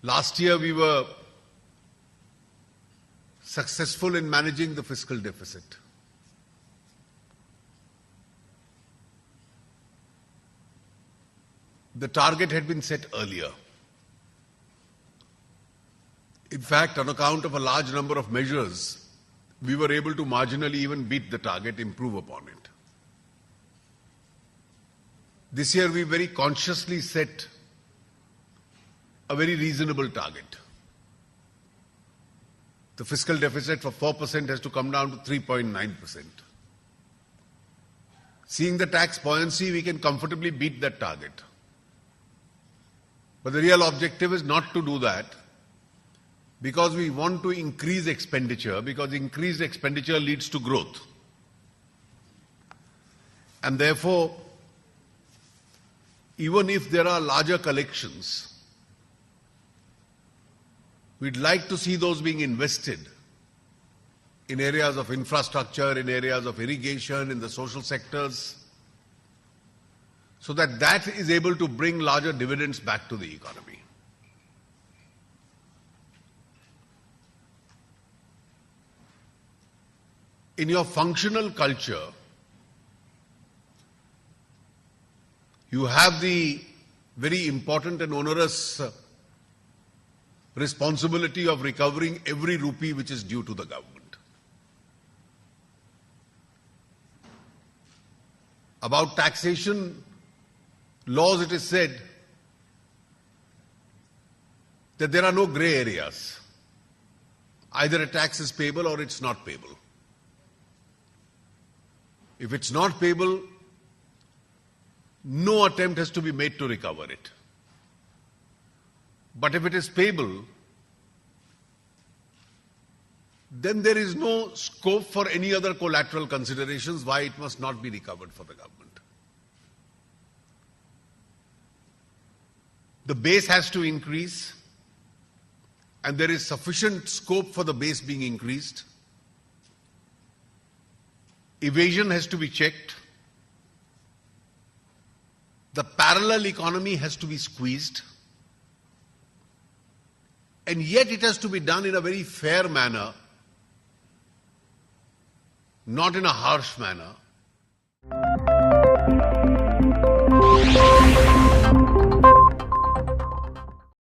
Last year we were successful in managing the fiscal deficit. The target had been set earlier. In fact, on account of a large number of measures, we were able to marginally even beat the target, improve upon it. This year we very consciously set a very reasonable target. The fiscal deficit for 4% has to come down to 3.9%. Seeing the tax buoyancy, we can comfortably beat that target. But the real objective is not to do that, because we want to increase expenditure, because increased expenditure leads to growth. And therefore, even if there are larger collections, we'd like to see those being invested in areas of infrastructure, in areas of irrigation, in the social sectors, so that that is able to bring larger dividends back to the economy. In your functional culture, you have the very important and onerous responsibility of recovering every rupee which is due to the government. About taxation laws, it is said that there are no grey areas. Either a tax is payable or it's not payable. If it's not payable, no attempt has to be made to recover it. But if it is payable, then there is no scope for any other collateral considerations why it must not be recovered for the government. The base has to increase, and there is sufficient scope for the base being increased. Evasion has to be checked. The parallel economy has to be squeezed. And yet it has to be done in a very fair manner, not in a harsh manner.